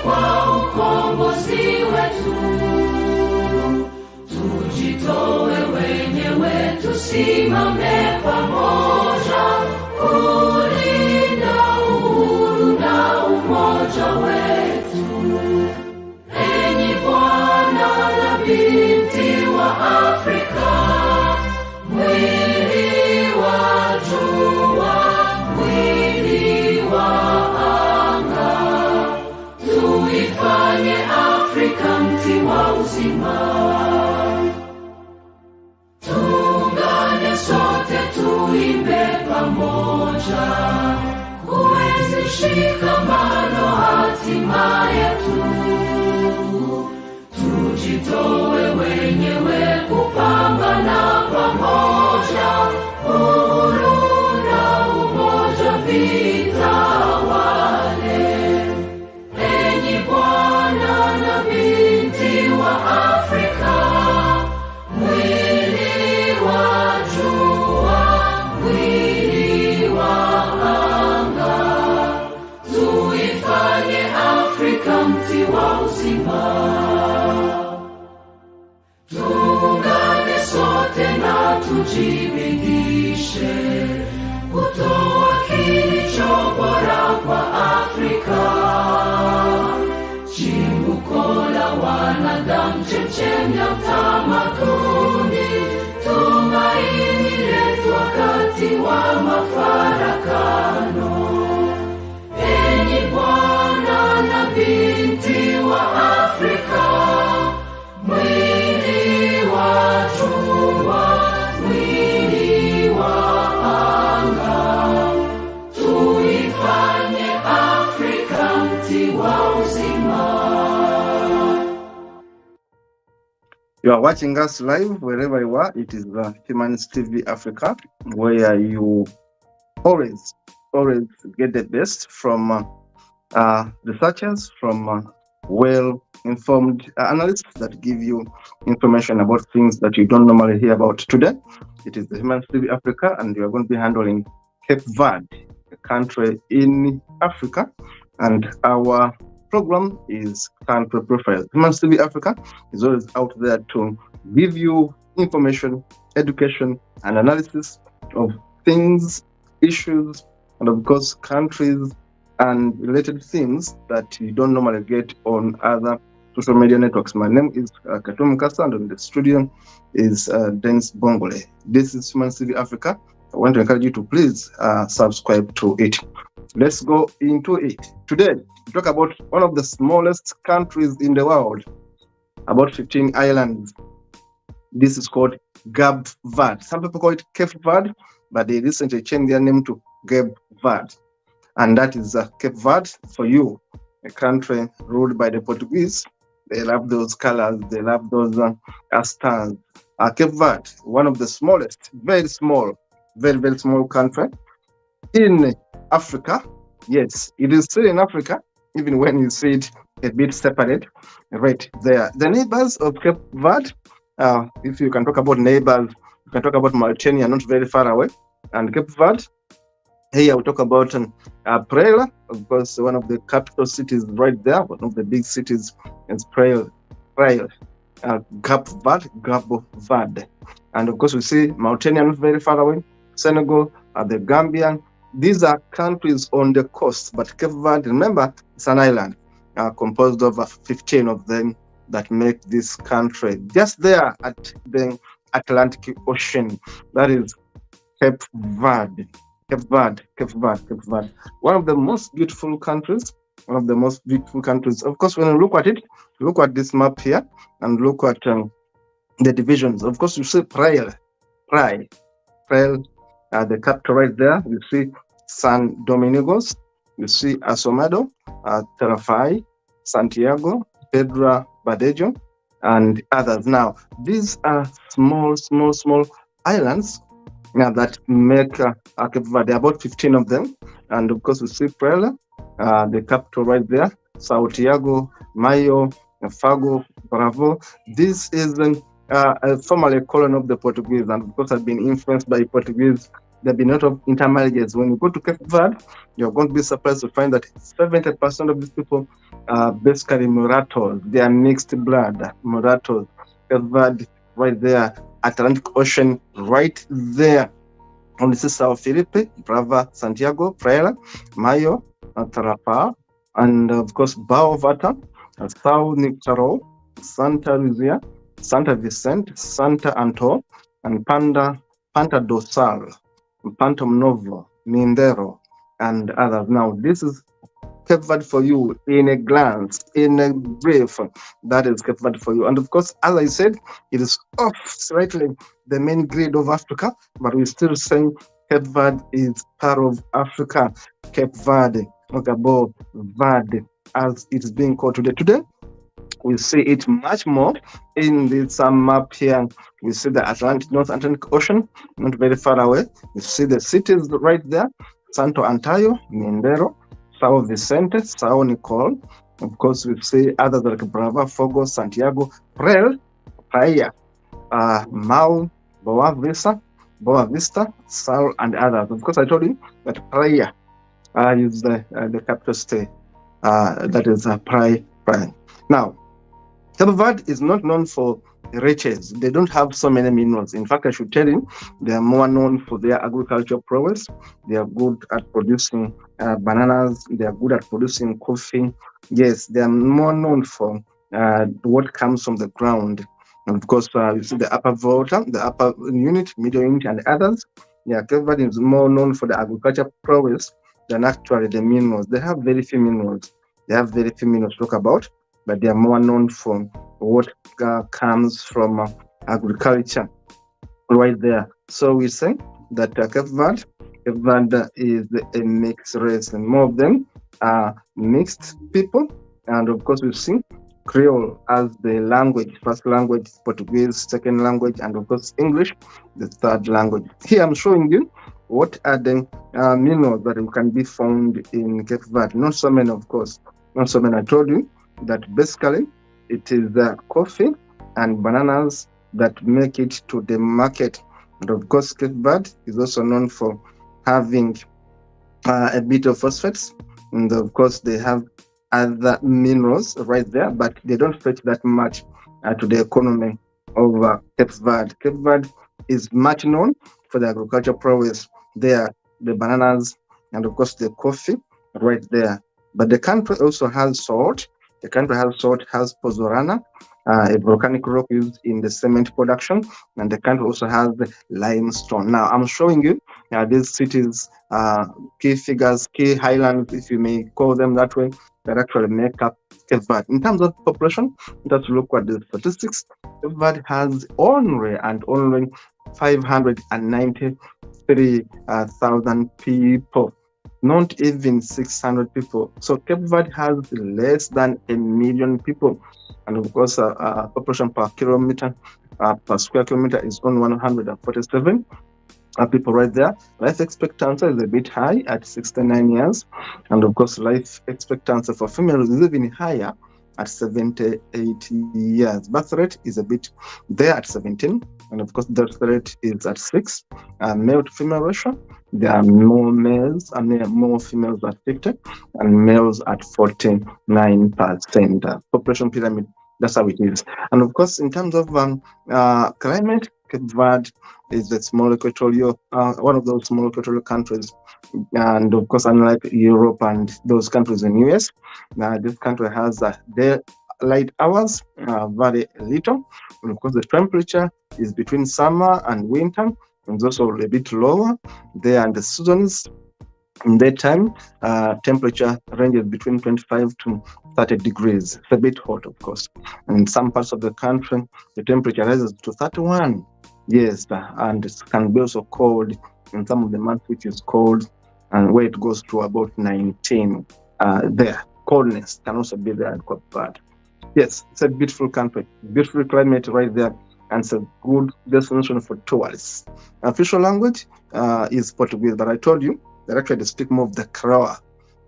kwa ukombozi wetu. Tujitoe wenyewe, tusimame pamoja kulinda uhuru na umoja wetu. Enyi Bwana na binti wa Afrika, mwili wa jua, mwili wa anga, tuifanye Afrika mti wa uzima. Tuungane sote, tuimbe pamoja, kuenzi shikamano hatima yetu. Tujitoe wenyewe kupambana pamoja, uhuru na umoja vitawale. Enyi Bwana na binti wa Afrika, mwili wa jua, mwili wa anga, tuifanye Afrika mti wa uzima. Tuungane sote na tujibidishe kutoa kilicho bora kwa Afrika, chimbuko la wanadamu, chemchemi ya utamaduni, tumaini letu wakati wa mafarakano. Enyi Bwana na binti wa Afrika, mwili wa jua, mwili wa anga, tuifanye Afrika mti wa uzima. You are watching us live wherever you are. It is Humanist TV Africa, where you always get the best from researchers, from well-informed analysts that give you information about things that you don't normally hear about. Today, it is the Humanist TV Africa, and we are going to be handling Cape Verde, a country in Africa, and our program is Country Profile. Humanist TV Africa is always out there to give you information, education, and analysis of things, issues, and of course, countries and related things that you don't normally get on other social media networks. My name is Katum Kasa, and in the studio is Dennis Bongole. This is Humanist TV Africa. I want to encourage you to please subscribe to it. Let's go into it. Today, we talk about one of the smallest countries in the world, about 15 islands. This is called Cape Verde. Some people call it Cape Verde, but they recently changed their name to Cape Verde. And that is Cape Verde for you, a country ruled by the Portuguese. They love those colors, they love those stars. Cape Verde, one of the smallest, very small, very small country in Africa. Yes, it is still in Africa, even when you see it a bit separate right there. The neighbors of Cape Verde, if you can talk about neighbors, you can talk about Mauritania, not very far away. And Cape Verde, here we talk about Praia, of course, one of the capital cities right there, one of the big cities is Praia, Cape Verde. And of course, we see Mauritania not very far away, Senegal, the Gambia. These are countries on the coast, but Cape Verde, remember, it's an island composed of 15 of them that make this country just there at the Atlantic Ocean. That is Cape Verde. One of the most beautiful countries. Of course, when you look at it, look at this map here and look at the divisions. Of course, you see Praia, the capital right there. You see San Domingos, you see Asomado, Tarafai, Santiago, Pedra Badejo, and others. Now, these are small islands that make Cape Verde, about 15 of them. And of course, we see Praia, the capital right there, Santiago, Mayo, Fago, Bravo. This is formerly a colony of the Portuguese, and of course has been influenced by Portuguese There'll be a lot of intermarriages. When you go to Cape Verde, you're going to be surprised to find that 70% of these people are basically mulattoes. They are mixed blood mulattoes. Cape Verde, right there, Atlantic Ocean, right there. On the Sao Felipe, Brava, Santiago, Praia, Mayo, Tarapa, and of course Bao Vata, Sao Nictaro, Santa Luzia, Santa Vicente, Santa Anto, and Panta do Sal, Pantom Novo, Mindero, and others. Now, this is Cape Verde for you in a glance, in a brief. That is Cape Verde for you. And of course, as I said, it is off slightly the main grid of Africa, but we're still saying Cape Verde is part of Africa. Cape Verde, Cabo Verde, as it's being called today. Today, we see it much more in this map here. We see the North Atlantic Ocean, not very far away. We see the cities right there: Santo Antonio, Mindero, Sao Vicente, Sao Nicole. Of course, we see others like Brava, Fogo, Santiago, Praia, Mau, Boa Vista, Sal, and others. Of course, I told you that Praia is the capital state. That is Praia. Now, Cape Verde is not known for riches. They don't have so many minerals. In fact, I should tell you, they are more known for their agricultural prowess. They are good at producing bananas. They are good at producing coffee. Yes, they are more known for what comes from the ground. And of course, you see the upper Volta, the upper unit, middle unit, and others. Yeah, Cape Verde is more known for the agricultural prowess than actually the minerals. They have very few minerals. They have very few minerals to talk about, but they are more known for what comes from agriculture right there. So we say that Cape Verde is a mixed race, and more of them are mixed people. And of course, we see Creole as the language, first language, Portuguese, second language, and of course, English, the third language. Here I'm showing you what are the minerals that can be found in Cape Verde. Not so many, of course. Not so many. I told you that basically it is coffee and bananas that make it to the market. And of course, Cape Verde is also known for having a bit of phosphates. And of course, they have other minerals right there, but they don't fetch that much to the economy of Cape Verde. Cape Verde is much known for the agricultural prowess there, the bananas, and of course, the coffee right there. But the country also has salt. The country has pozorana, a volcanic rock used in the cement production, and the country also has limestone. Now, I'm showing you these cities, key figures, key highlands, if you may call them that way, that actually make up Cape Verde. In terms of population, let's look at the statistics. Cape Verde has only 593,000 people. Not even 600 people. So Cape Verde has less than 1 million people. And of course, population per kilometer, per square kilometer is on 147 people right there. Life expectancy is a bit high at 69 years. And of course, life expectancy for females is even higher at 78 years. Birth rate is a bit there at 17. And of course, death rate is at 6. Male to female ratio, there are more males and more females at 50, and males at 49%. Population pyramid, that's how it is. And of course, in terms of climate, Cape Verde is a small equatorial, one of those small equatorial countries. And of course, unlike Europe and those countries in US, this country has daylight hours very little. And of course, the temperature is between summer and winter. It's also a bit lower there, and the seasons in daytime temperature ranges between 25 to 30 degrees. It's a bit hot, of course. And in some parts of the country, the temperature rises to 31. Yes, and it can be also cold in some of the months, which is cold, and where it goes to about 19 there. Coldness can also be there and quite bad. Yes, it's a beautiful country, beautiful climate right there, and it's a good destination for tourists. Official language is Portuguese, but I told you that actually they speak more of the Creole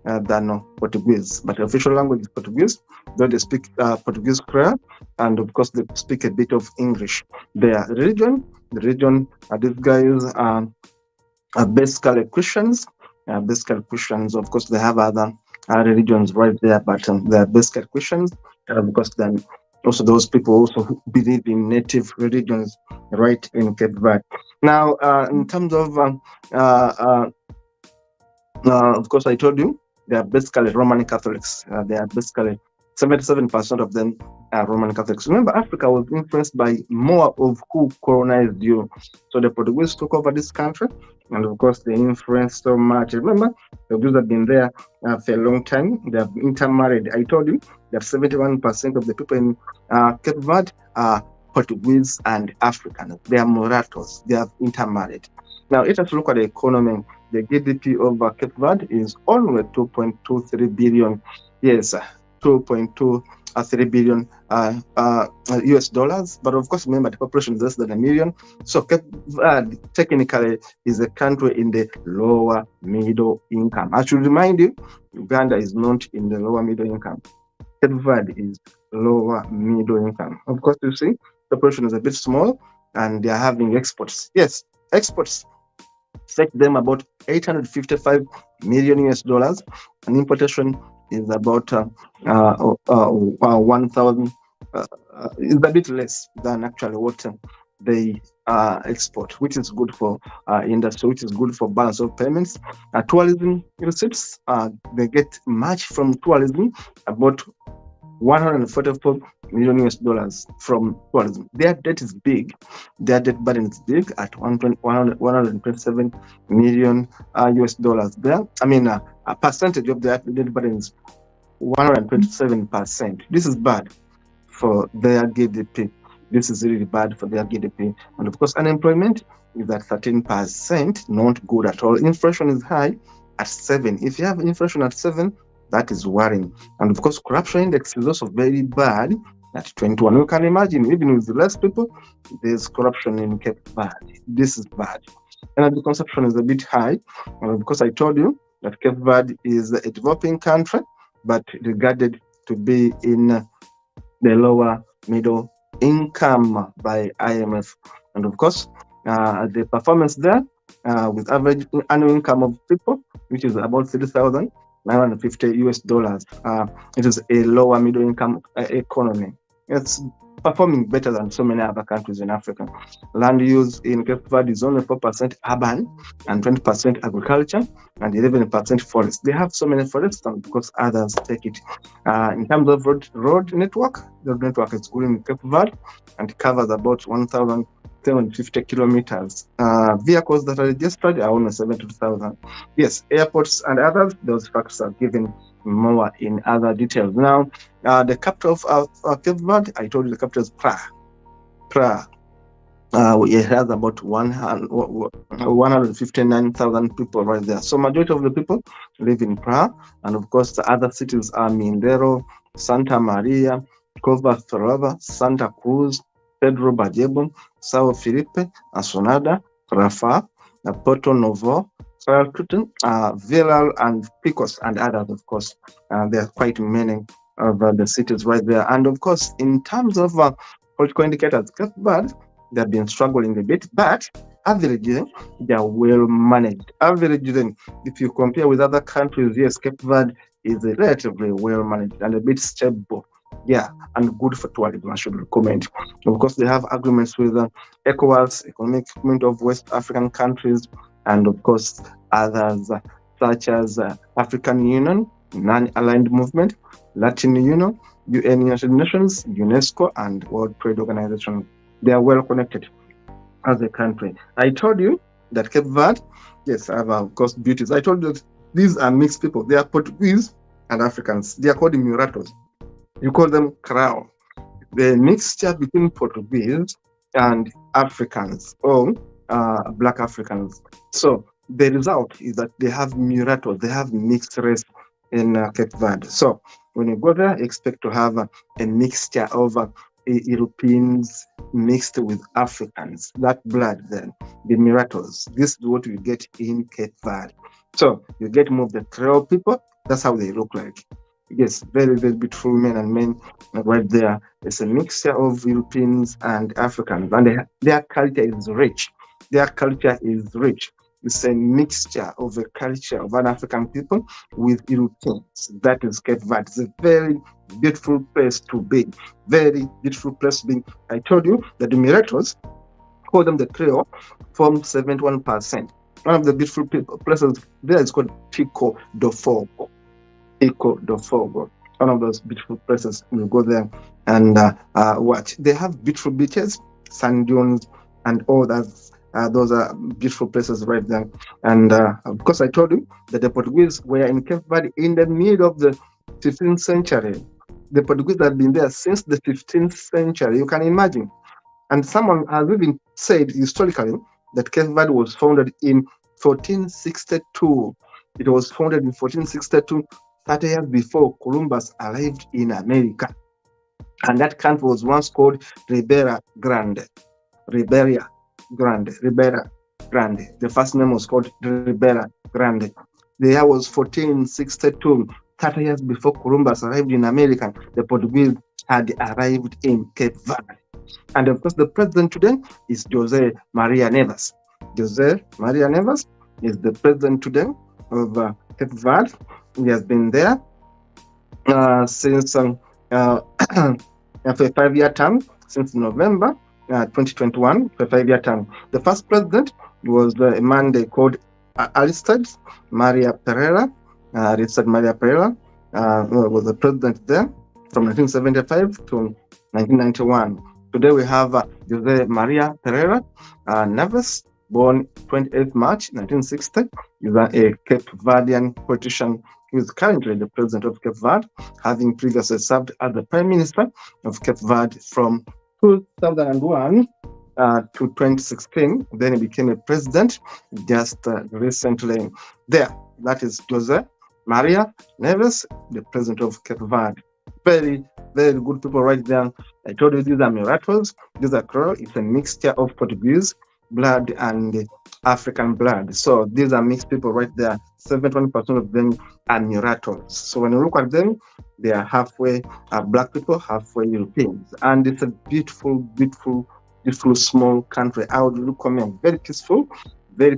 than Portuguese. But the official language is Portuguese, though they speak Portuguese Creole, and of course they speak a bit of English. Their religion, these guys basically Christians. Basically Christians. Of course, they have other religions right there, but they are basically Christians because then also those people also who believe in native religions right in Cape Verde. Now, in terms uh, uh, of course, I told you they are basically Roman Catholics. They are basically 77% of them are Roman Catholics. Remember, Africa was influenced by more of who colonized you. So the Portuguese took over this country, and of course, they influenced so much. Remember, the Jews have been there for a long time. They have intermarried. I told you that 71% of the people in Cape Verde are Portuguese and Africans. They are mulattoes. They have intermarried. Now, let us look at the economy. The GDP of Cape Verde is only 2.23 billion. Yes, 2.23 billion US dollars. But of course, remember the population is less than a million. So Cape Verde technically is a country in the lower middle income. I should remind you, Uganda is not in the lower middle income. Cape Verde is lower middle income. Of course, you see, the population is a bit small and they are having exports. Yes, exports fetch them about 855 million US dollars, and importation is about 1,000. It's a bit less than actually what they export, which is good for industry, which is good for balance of payments. Tourism receipts, they get much from tourism, about 144 million US dollars from tourism. Their debt is big. Their debt burden is big at 127 million US dollars. There, I mean, a percentage of their debt burden is 127%. This is bad for their GDP. This is really bad for their GDP. And of course, unemployment is at 13%, not good at all. Inflation is high at 7. If you have inflation at 7, that is worrying. And of course, corruption index is also very bad at 21. You can imagine, even with less people, there's corruption in Cape Verde. This is bad. Energy consumption is a bit high because I told you that Cape Verde is a developing country, but regarded to be in the lower middle income by IMF. And of course, the performance there with average annual income of people, which is about 3,950 US dollars. It is a lower middle income economy. It's performing better than so many other countries in Africa. Land use in Cape Verde is only 4% urban and 20% agriculture and 11% forest. They have so many forests because others take it. In terms of road network, the road network is good in Cape Verde and covers about 1,750 kilometers. Vehicles that are registered are only 72,000. Yes, airports and others, those facts are given more in other details. Now, the capital of Cape Verde, I told you the capital is Praia. Praia. It has about 159,000 people right there. So majority of the people live in Praia, and of course the other cities are Mindelo, Santa Maria, Cova Ferrava, Santa Cruz, Pedro Bajebo, Sao Felipe, Asonada, Rafa, Porto Novo, Villal, and Picos, and others, of course. There are quite many of the cities right there. And of course, in terms of political indicators, Cape Verde, they've been struggling a bit, but averagely, they are well managed. Averagely, if you compare with other countries, yes, Cape Verde is relatively well managed and a bit stable. Yeah, and good for tourism, I should recommend. Of course, they have agreements with ECOWAS, Economic Community of West African Countries, and of course, others such as African Union, Non-Aligned Movement, Latin Union, UN United Nations, UNESCO, and World Trade Organization. They are well connected as a country. I told you that Cape Verde, yes, have of course beauties. I told you that these are mixed people. They are Portuguese and Africans. They are called mulattoes. You call them Crow. The mixture between Portuguese and Africans or Black Africans. So the result is that they have mulattoes. They have mixed race in Cape Verde. So when you go there, expect to have a mixture of Europeans mixed with Africans. That blood then, the mulattoes. This is what you get in Cape Verde. So you get more of the Creole people. That's how they look like. Yes, very, very beautiful men and men right there. It's a mixture of Europeans and Africans, and their culture is rich. Their culture is rich. It's a mixture of a culture of an African people with Europeans. That is Cape Verde. It's a very beautiful place to be. Very beautiful place to be. I told you that the Miratos, call them the Creole, form 71%. One of the beautiful places there is called Pico do Fogo. Pico do Fogo. One of those beautiful places. You go there and watch. They have beautiful beaches, sand dunes, and all that. Those are beautiful places right there. And of course, I told you that the Portuguese were in Cape Verde in the middle of the 15th century. The Portuguese had been there since the 15th century. You can imagine. And someone has even said historically that Cape Verde was founded in 1462. It was founded in 1462, 30 years before Columbus arrived in America. And that country was once called Ribera Grande. Ribera Grande. The first name was called Ribera Grande. The year was 1462, 30 years before Columbus arrived in America. The Portuguese had arrived in Cape Verde. And of course, the president today is Jose Maria Neves. Jose Maria Neves is the president today of Cape Verde. He has been there since for a 5-year term, since November 2021, for a 5-year term. The first president was a man they called Aristide Maria Pereira. Aristide Maria Pereira was the president there from 1975 to 1991. Today we have Jose Maria Pereira Neves, born 28th March 1960. He's a Cape Verdean politician who is currently the president of Cape Verde, having previously served as the prime minister of Cape Verde from 2001 to 2016. Then he became a president just recently. There, that is Jose Maria Neves, the president of Cape Verde. Very, very good people right there. I told you these are Miratos, these are Creole. It's a mixture of Portuguese blood and African blood. So these are mixed people right there. 71% of them are Miratos. So when you look at them, they are halfway black people, halfway Europeans. And it's a beautiful, beautiful, beautiful small country. I would recommend. Very peaceful, very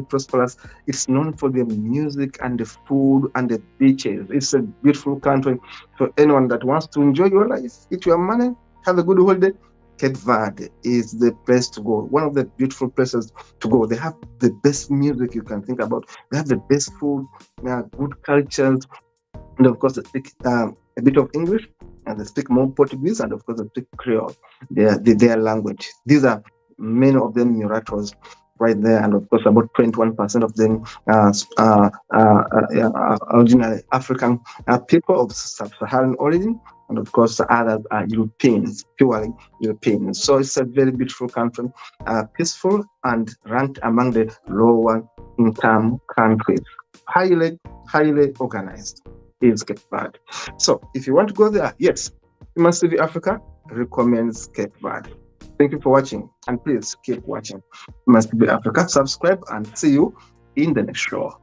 prosperous. It's known for the music and the food and the beaches. It's a beautiful country for anyone that wants to enjoy your life, eat your money, have a good holiday. Cape Verde is the place to go. One of the beautiful places to go. They have the best music you can think about. They have the best food, good cultures, and of course they speak a bit of English, and they speak more Portuguese, and of course they speak Creole, their language. These are many of them Miratos right there, and of course about 21% of them originally African people of sub-Saharan origin, and of course the others are Europeans, purely Europeans. So it's a very beautiful country, peaceful, and ranked among the lower income countries. Highly organized is Cape Verde. So if you want to go there, yes, Human TV Africa recommends Cape Verde. Thank you for watching, and please keep watching Human TV Africa. Subscribe, and see you in the next show.